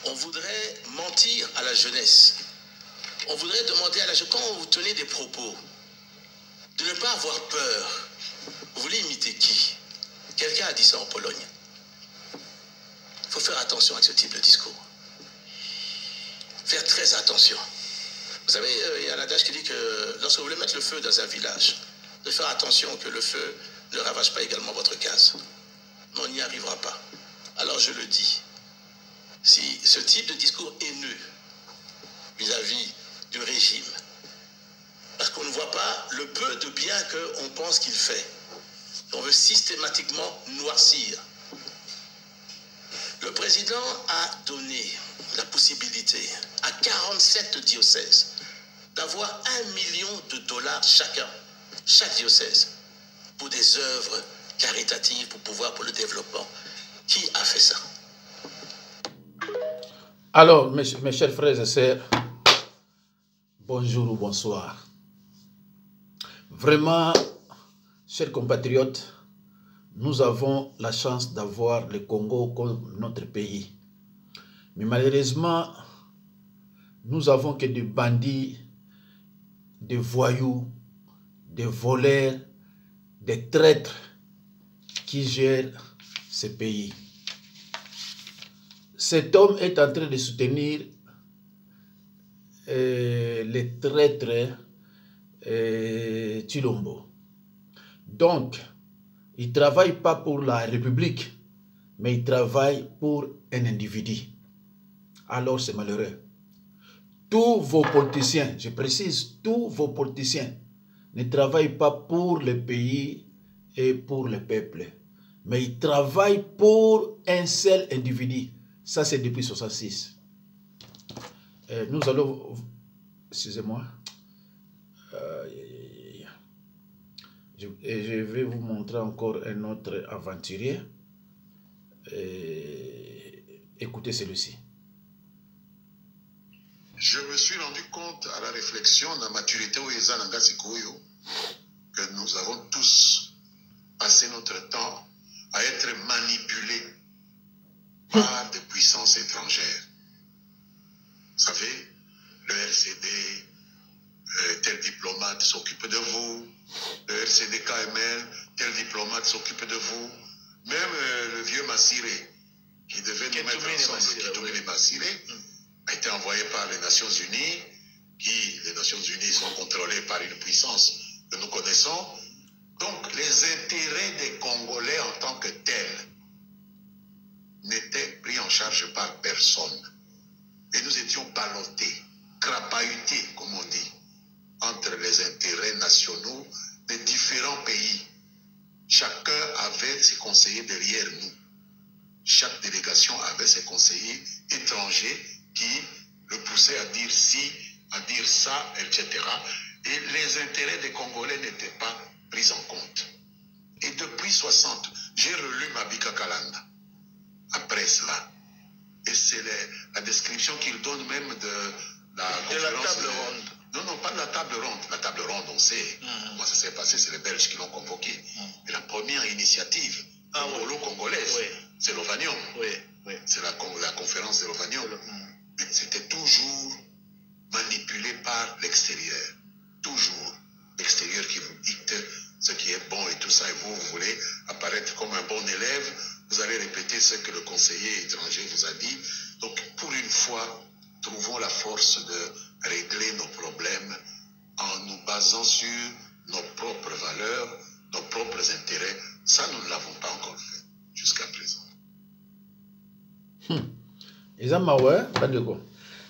on voudrait mentir à la jeunesse. On voudrait demander à la jeunesse, quand vous tenez des propos, de ne pas avoir peur. Vous voulez imiter qui? Quelqu'un a dit ça en Pologne. Il faut faire attention à ce type de discours. Faire très attention. Vous savez, il y a un adage qui dit que lorsque vous voulez mettre le feu dans un village, de faire attention que le feu ne ravage pas également votre case. Mais on n'y arrivera pas. Alors je le dis, si ce type de discours haineux vis-à-vis du régime, parce qu'on ne voit pas le peu de bien qu'on pense qu'il fait, on veut systématiquement noircir. Le président a donné la possibilité à 47 diocèses d'avoir $1 million chacun, chaque diocèse, pour des œuvres caritatives, pour le développement. Qui a fait ça? Alors, mes chers frères et sœurs, bonjour ou bonsoir. Vraiment, chers compatriotes, nous avons la chance d'avoir le Congo comme notre pays. Mais malheureusement, nous avons que des bandits, des voyous, des voleurs, des traîtres qui gèrent ce pays. Cet homme est en train de soutenir les traîtres Tshilombo. Donc, il ne travaille pas pour la République, mais il travaille pour un individu. Alors c'est malheureux. Tous vos politiciens, je précise, tous vos politiciens ne travaillent pas pour le pays et pour le peuple, mais ils travaillent pour un seul individu. Ça, c'est depuis 1966. Nous allons... Excusez-moi. Je vais vous montrer encore un autre aventurier. Écoutez celui-ci. Je me suis rendu compte à la réflexion de la maturité que nous avons tous passé notre temps à être manipulés par des puissances étrangères. Vous savez, le RCD, tel diplomate s'occupe de vous, le RCD KML, tel diplomate s'occupe de vous, même le vieux Massiré, qui devait nous mettre ensemble, Kitoumene Massiré, a été envoyé par les Nations Unies, les Nations Unies sont contrôlées par une puissance que nous connaissons. Donc les intérêts des Congolais en tant que tels n'étaient pris en charge par personne. Et nous étions ballottés, crapahutés, comme on dit, entre les intérêts nationaux des différents pays. Chacun avait ses conseillers derrière nous. Chaque délégation avait ses conseillers étrangers qui le poussaient à dire ci, à dire ça, etc. Et les intérêts des Congolais n'étaient pas pris en compte. Et depuis 60, j'ai relu Mabika Kalanda. Après cela, et c'est la description qu'il donne même de la table ronde. Non, pas de la table ronde. La table ronde, on sait comment ça s'est passé, c'est les Belges qui l'ont convoqué. Mais la première initiative congolaise, c'est l'Ovanium. C'est la conférence de l'Ovanium. Mais c'était toujours manipulé par l'extérieur. Toujours l'extérieur qui vous dicte ce qui est bon et tout ça. Et vous voulez apparaître comme un bon élève. Vous allez répéter ce que le conseiller étranger vous a dit. Donc, pour une fois, trouvons la force de régler nos problèmes en nous basant sur nos propres valeurs, nos propres intérêts. Ça, nous ne l'avons pas encore fait jusqu'à présent. Ezamawa, bandeko.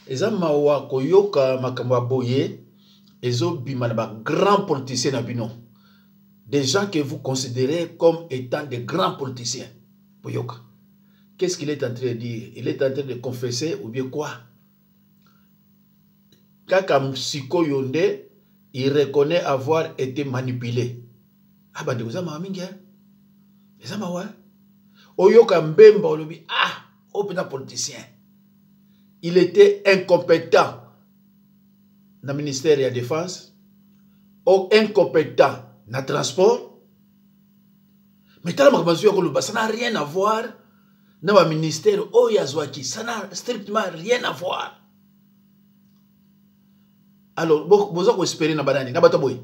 Ezamawa koyoka makamwa boye, ezobima na ba grands politiciens na bino. Des gens que vous considérez comme étant des grands politiciens. Boyoka. Qu'est-ce qu'il est en train de dire? Il est en train de confesser ou bien quoi? Kaka Msiko Yonde, il reconnaît avoir été manipulé. Ah ben, vous avez mingi, les amawa. Oyoka Mbemba olobi, ah, opéra politicien. Il était incompétent dans le ministère de la Défense, ou incompétent dans le transport. Mais ça n'a rien à voir na ministère Oyazwaki, ça n'a strictement rien à voir. Alors, vous avez espéré na banani, na bataboy.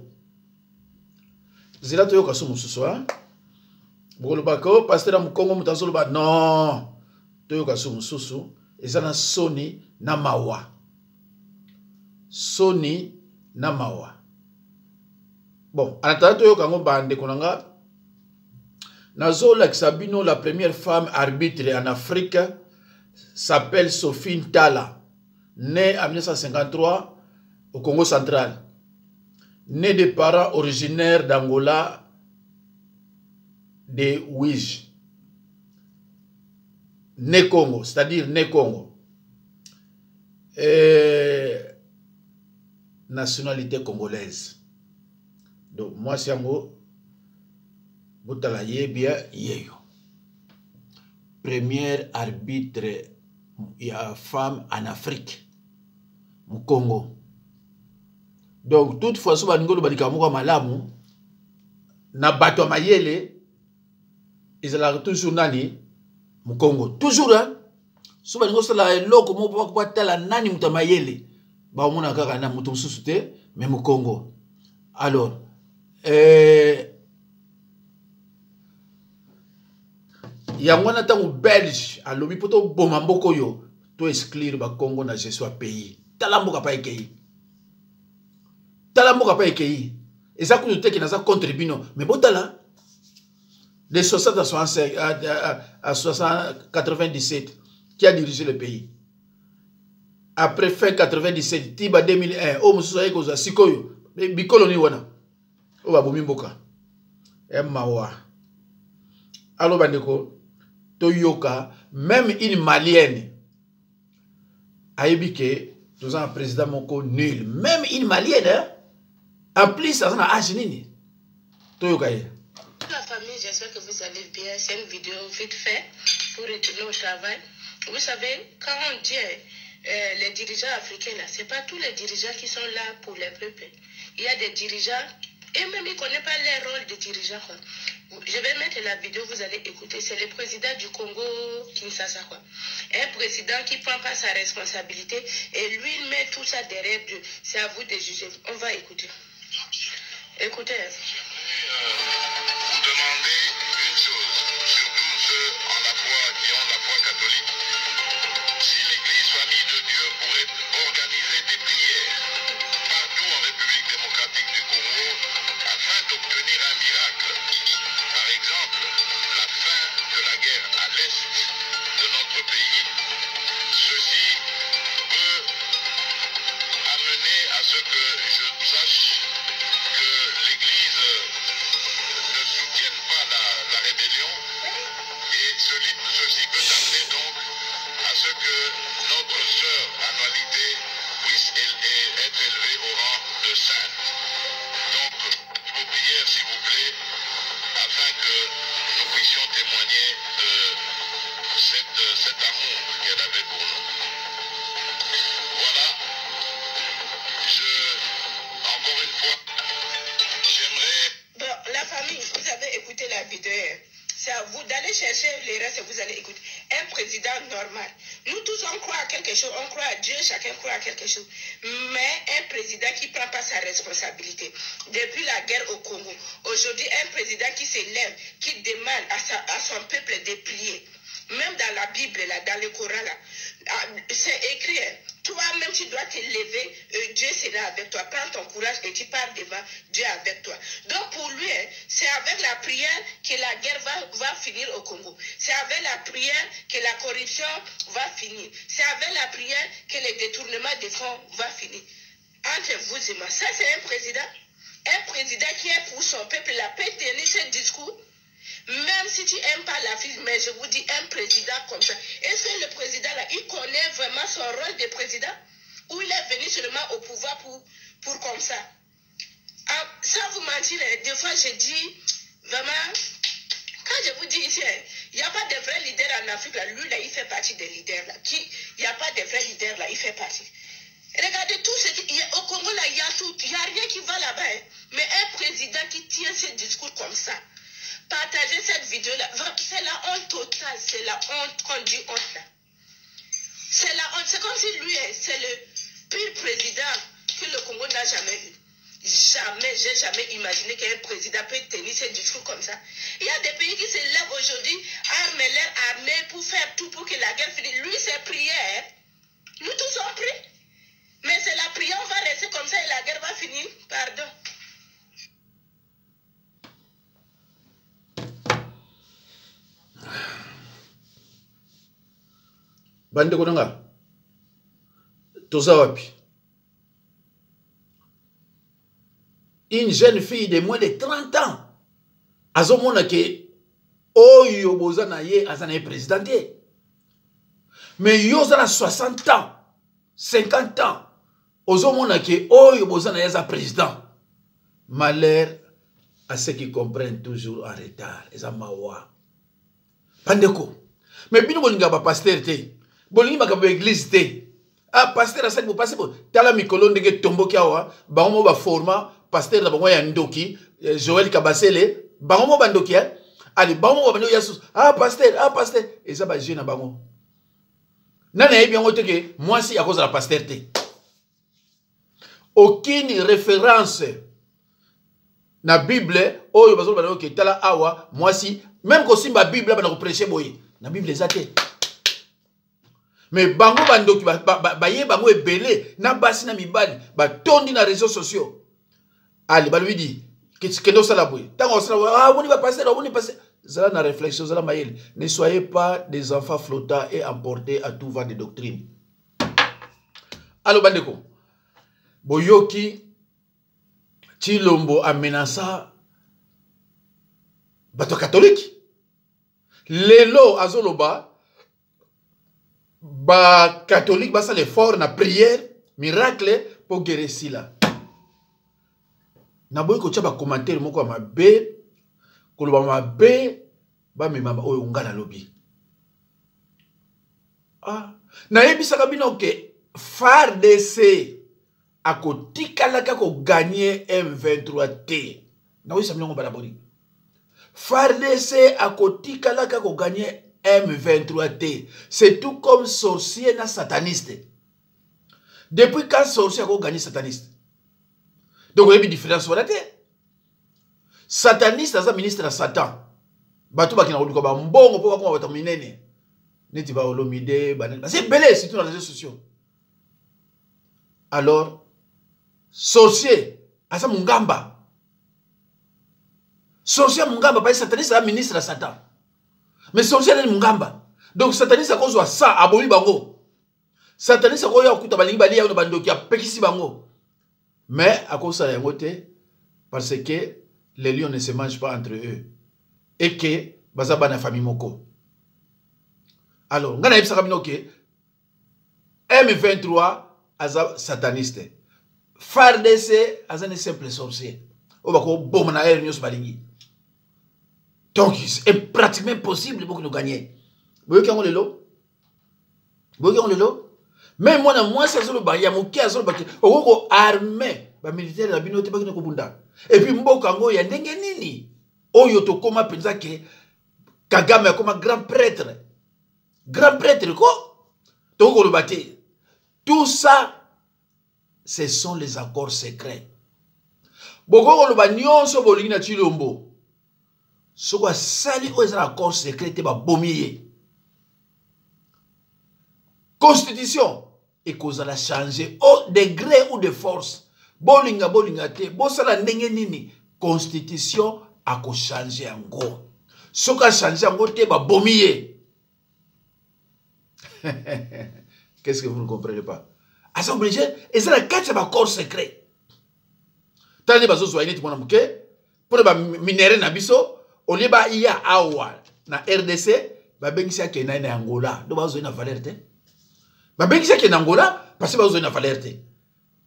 Zela toyo kasumu suswa. Bolo bako pasteur Mukongo mutazolo ba non. Toyo kasumu susu, ezana soni na mawa. Soni na mawa. Bon, en attendant toyo kango bande konanga. Nazola Sabino, la première femme arbitre en Afrique, s'appelle Sophie Tala, née en 1953 au Congo central. Née de parents originaires d'Angola, de Ouij. Née Congo, c'est-à-dire née Congo. Nationalité congolaise. Donc, moi, c'est bien yeyo. Première arbitre femme en Afrique, au Congo. Donc, toutefois, si vous avez malamu, na bato mayele, ils ont toujours nani, au Congo. Toujours, hein? Si vous avez loko mo pa tala nani mutamayele, ba omona kaka na mutu susute, mais au Congo. Alors, Yangwana tangu Belge, alobi poto bomamboko yo, to exclure ba Congo na gestion pays. Talamboka pa ekei. Talamboka pa ekei. Eza kutu ki naza contribino, mais botala de 60 à 97 qui a dirigé le pays. Après fin 97, Tiba 2001, o mususa eko za sikoyo, bikolo ni wana. O ba bomimboka. Mawa. Alors bandeko Toyoka, même une malienne, Aïbike, nous avons un président moko nul, même une malienne, hein? En plus, ça a âge nini. Toyoka. La famille, j'espère que vous allez bien. C'est une vidéo vite fait pour retourner au travail. Vous savez, quand on dit les dirigeants africains, là, ce n'est pas tous les dirigeants qui sont là pour les peuples. Il y a des dirigeants, et même ils ne connaissent pas les rôles de dirigeants. Quoi. Je vais mettre la vidéo, vous allez écouter. C'est le président du Congo, Kinshasa. Quoi. Un président qui ne prend pas sa responsabilité et lui, il met tout ça derrière Dieu. C'est à vous de juger. On va écouter. Écoutez. Vous demandez une chose, surtout ceux en la foi qui ont la foi catholique. Si l'Église famille de Dieu pourrait organiser des prières partout en République démocratique du Congo afin d'obtenir un miracle. Par exemple, la fin de la guerre à l'est de notre pays, ceci peut amener à ce que je sache que l'Église ne soutienne pas la rébellion et ceci peut amener donc à ce que notre sœur annualité puisse être élevée au rang de sainte. Donc, vos prières s'il vous plaît, afin que nous puissions témoigner de cet amour qu'elle avait pour nous. Voilà, encore une fois, j'aimerais... Bon, la famille, vous avez écouté la vidéo. C'est à vous d'aller chercher les restes et vous allez écouter. Un président normal. Nous tous, on croit à quelque chose. On croit à Dieu, chacun croit à quelque chose. Mais un président qui ne prend pas sa responsabilité. Depuis la guerre au Congo, aujourd'hui, un président qui s'élève, qui demande à son peuple de prier. Même dans la Bible, là, dans le Coran, là, c'est écrit, toi-même tu dois te lever, Dieu sera avec toi. Prends ton courage et tu pars devant Dieu avec toi. Donc pour lui, c'est avec la prière que la guerre va finir au Congo. C'est avec la prière que la corruption va finir. C'est avec la prière que le détournement des fonds va finir. Entre vous et moi, ça c'est un président. Un président qui est pour son peuple, il a peut tenir ce discours. Même si tu n'aimes pas la fille, mais je vous dis, un président comme ça, est-ce que le président là, il connaît vraiment son rôle de président? Ou il est venu seulement au pouvoir pour comme ça? Sans vous mentir, des fois je dis, vraiment, quand je vous dis ici, il n'y a pas de vrai leader en Afrique là, lui là, il fait partie des leaders là. Il n'y a pas de vrai leader là, il fait partie. Regardez tout ce qui au Congo là, il y a tout, il n'y a rien qui va là-bas. Hein. Mais un président qui tient ce discours comme ça, partagez cette vidéo-là. C'est la honte totale. C'est la honte qu'on dit honte là. C'est la honte. C'est comme si lui, c'est le pire président que le Congo n'a jamais eu. Jamais, j'ai jamais imaginé qu'un président peut tenir ces discours comme ça. Il y a des pays qui se lèvent aujourd'hui, arment leur armée pour faire tout pour que la guerre finisse. Lui, c'est prière. Nous tous sommes pris. Mais c'est la prière, on va rester comme ça et la guerre va finir. Pardon. Bande konanga. Toza wapi. Une jeune fille de moins de 30 ans. Azomona ke oyo bozana ye azana présidente. Mais yo zana 60 ans, 50 ans. Ozomona ke oyo bozana ye za président. Malheur à ceux qui comprennent toujours en retard. Eza mawa. Pandeko. Mais bino bolinga ba pasteur te. Bolinga ba église te. Ah pasteur a cette passer tala mikolo ndenge tomboki awa, ba mo ba forma pasteur na bango ya ndoki, Joël Kabasele, bango mo bandoki hein. Ali bango ba ya sus. Ah pasteur, eza ba jeune na bango. Nana yebi yango te ke moi si à cause de la pasteur te. Aucune référence na Bible oyo bazo ba ke tala awa moi si même ko simba Bible ba na ko prêcher boye. Na Bible ezate. Mais bango bandoki ba ye bango ebele na basi na mibali ba tondi na réseaux sociaux. Ali ba lui dit que nous sala boye. Tango sala ah on va passer, on va passer. Zala na réflexion zala mayel. Ne soyez pas des enfants flottants et emportés à tout vent de doctrine. Allo bandeko. Boyoki Chilombo amenasa bato catholique. Lelo azoloba ba catholique basa l'effort na prière miracle pour guérir sila. Na boy ko tia ba commentaire moko ma be ko lo ma be ba me mama oyo ngala lobi. Ah na yebisaka bino ke FARDC akotikalaka ko gagner M23 T. Na oui samlongo balabori. FARDC akotikalaka ko gagner M23 T. C'est tout comme sorcier na sataniste. Depuis quand sorcier a gagné sataniste? Donc, il y a une différence. Sataniste, c'est un ministre de Satan. Batou baki na oluka ba mbongo po bakoma bato minene. Neti ba olomide banene. C'est belé surtout dans les réseaux sociaux. Alors, sorcier, asa mungamba. Sorcier mungamba parce que sataniste c'est un ministre de Satan. Mais sorcier est mungamba. Donc sataniste à cause de ça aboli bango. Sataniste à cause de kuta balingi bali ya bandoki a pekisi bango. Mais à cause de ça, parce que les lions ne se mangent pas entre eux. Et que, bazaba na famille moko. Alors, ngana yebisa kamino ke, M23, aza sataniste. FARDC, aza ne simple sorcier. Obako, bom na air nyos balingi. Donc, c'est pratiquement impossible pour que nous gagnions. Vous voyez qu'on est là? Vous voyez qu'on est là? Même moi, c'est le bas, il y a mon cœur, c'est le bas. Au armée, les militaires, la binote, pas que bunda. Et puis, Mbokango, il y a des nini. Oh, yoto, comment pensa que Kagame, comme un grand prêtre. Grand prêtre, quoi? Donc, on le battait. Tout ça, ce sont les accords secrets. Boko, on le bat, nyon, so bolina, chilombo. Ce qu'on sali, on les accords secrets, te ba bomier. Constitution. Et qu'on a changé au degré ou de force. Bolinga te, bosala ndenge nini. Constitution a ko changé en gros. Ce qu'on a changé en gros, te ba bomier. Qu'est-ce que vous ne comprenez pas? À ça obligé, et c'est la quatre accords secrets. Tant que bazo soyez tout mon pour ba minéraux na biso, au lieu ba iya awa na RDC, ba bengisa ke na Angola. Do bazo na valeur te. Ba bengisa ke na Angola parce que bazo na valeur te.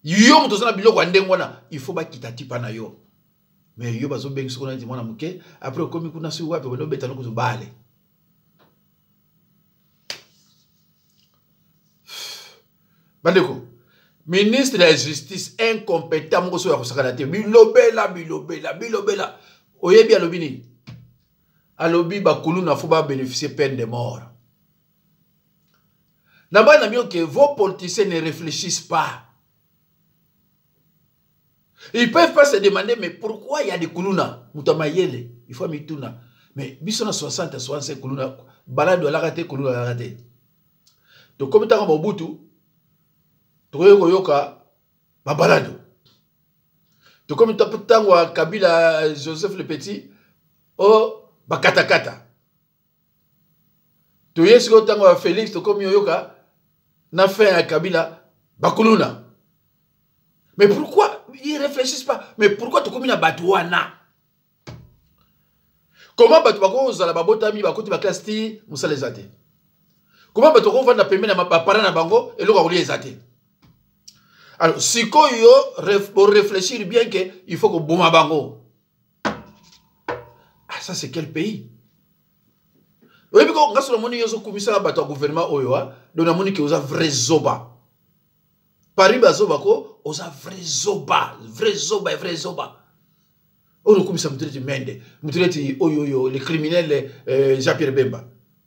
Yo muto na biloko ndengo na, il faut ba kitati pa na yo. Mais yo bazo bengisa ko na mwana muke, après komi kuna si wapi bono betano ko bale. Bandeko, ministre de la justice incompétent, mon gosso ya kosakana te, bilobela. Oyebi alobini. alobi bakuluna faut ba bénéficier peine de mort. D'abord, que vos politiciens ne réfléchissent pas. Ils ne peuvent pas se demander, mais pourquoi il y a des kuluna? Moutamayele, il faut mituna. Mais, bisona 60, 65 kuluna, balade la raté, kuluna la raté. Donc, comme tu as un Mobutu, tu as yoka, ma balade. Donc, comme tu as un Kabila, Joseph le Petit, oh, ba katakata. Tu as un Félix, tu as yoka, n'a fait un Kabila, bakuluna. Mais pourquoi ils ne réfléchissent pas? Mais pourquoi tu communes à Batouana? Comment Batouako, Zala Babotami, Bakoti, Bakasti, Moussa les athées? Comment Batouako va payer na parents na bango et l'on les athées? Alors, si pour réfléchir bien qu'il faut que Bouma Bango. Ah, ça c'est quel pays? Oui, parce que quand on a un commissaire à gouvernement Oyoa, donc on a qui osa vrai zoba. Paris bazoba ko osa vrai zoba, vrai zoba. On a commissaire mutreti mende, mutreti oyoyo, les criminels Jean-Pierre Bemba.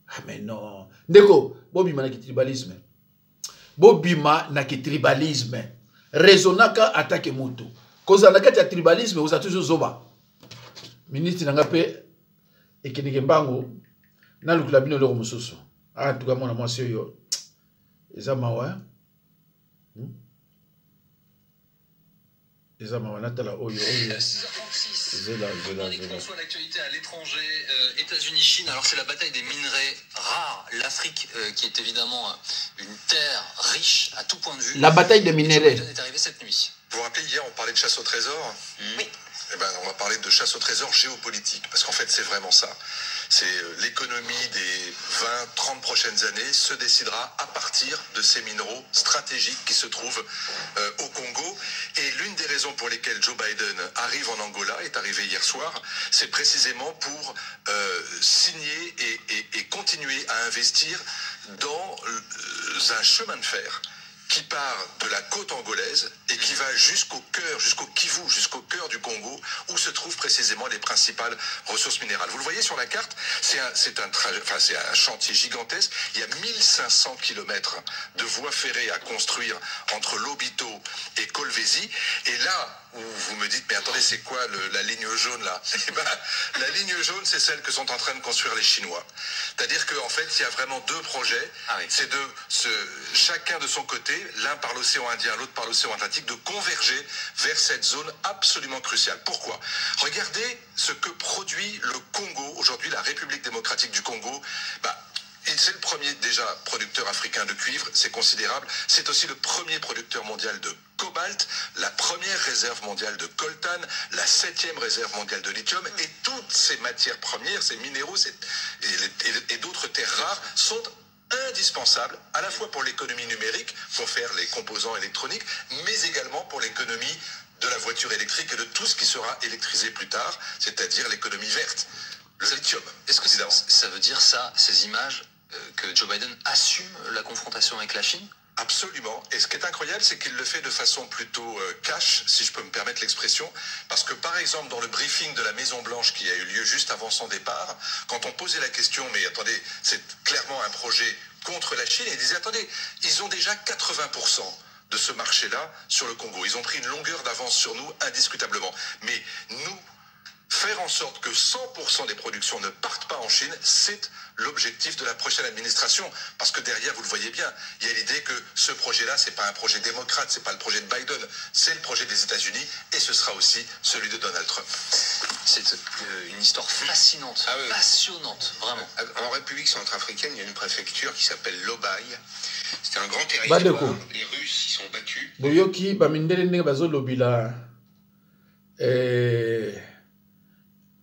Ah mais non. Ndeko, bobima na ki tribalisme. Bobima na ki tribalisme. Raisonnaka attaque mutu. Koza na kati ya tribalisme osa toujours zoba. Ministre nanga pe ekenike mbango na lukula bino loko mususu. Ah tuka mwana mwasi yo. Eza mawa. Eza mawa natala oyo oyo. Soit l'actualité à l'étranger, États-Unis, Chine, alors c'est la bataille des minerais rares. L'Afrique, qui est évidemment une terre riche à tout point de vue. La bataille des minerais est arrivée cette nuit. Vous vous rappelez, hier, on parlait de chasse au trésor? Oui. Eh ben, on va parler de chasse au trésor géopolitique, parce qu'en fait, c'est vraiment ça. C'est l'économie des 20-30 prochaines années se décidera à partir de ces minéraux stratégiques qui se trouvent au Congo. Et l'une des raisons pour lesquelles Joe Biden arrive en Angola, est arrivé hier soir, c'est précisément pour signer et continuer à investir dans un chemin de fer qui part de la côte angolaise et qui va jusqu'au cœur, jusqu'au Kivu, jusqu'au cœur du Congo, où se trouvent précisément les principales ressources minérales. Vous le voyez sur la carte, c'est un chantier gigantesque. Il y a 1500 km de voies ferrées à construire entre Lobito et Kolwezi. Et là où vous me dites, mais attendez, c'est quoi la ligne jaune là? Eh ben, la ligne jaune, c'est celle que sont en train de construire les Chinois. C'est-à-dire qu'en fait, il y a vraiment deux projets. Ah oui. C'est chacun de son côté, l'un par l'océan Indien, l'autre par l'océan Atlantique, de converger vers cette zone absolument cruciale. Pourquoi? Regardez ce que produit le Congo, aujourd'hui la République démocratique du Congo. C'est le premier déjà producteur africain de cuivre, c'est considérable. C'est aussi le premier producteur mondial de cobalt, la première réserve mondiale de coltan, la 7e réserve mondiale de lithium, et toutes ces matières premières, ces minéraux et d'autres terres rares sont indispensables à la fois pour l'économie numérique, pour faire les composants électroniques, mais également pour l'économie de la voiture électrique et de tout ce qui sera électrisé plus tard, c'est-à-dire l'économie verte, le lithium. Est-ce que ça veut dire ça, ces images, que Joe Biden assume la confrontation avec la Chine? Absolument. Et ce qui est incroyable, c'est qu'il le fait de façon plutôt cash, si je peux me permettre l'expression, parce que par exemple, dans le briefing de la Maison-Blanche qui a eu lieu juste avant son départ, quand on posait la question, mais attendez, c'est clairement un projet contre la Chine, il disait, attendez, ils ont déjà 80% de ce marché-là sur le Congo. Ils ont pris une longueur d'avance sur nous, indiscutablement. Mais nous, faire en sorte que 100% des productions ne partent pas en Chine, c'est l'objectif de la prochaine administration. Parce que derrière, vous le voyez bien, il y a l'idée que ce projet-là, c'est pas un projet démocrate, c'est pas le projet de Biden, c'est le projet des États-Unis et ce sera aussi celui de Donald Trump. C'est une histoire fascinante, passionnante, vraiment. En République centrafricaine, il y a une préfecture qui s'appelle Lobaï. C'est un grand territoire. Les Russes y sont battus. Boyoki, bamindele bazo lobila.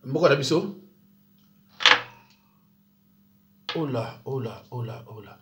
Moko na biso. Oh là, oh là, oh là, oh là.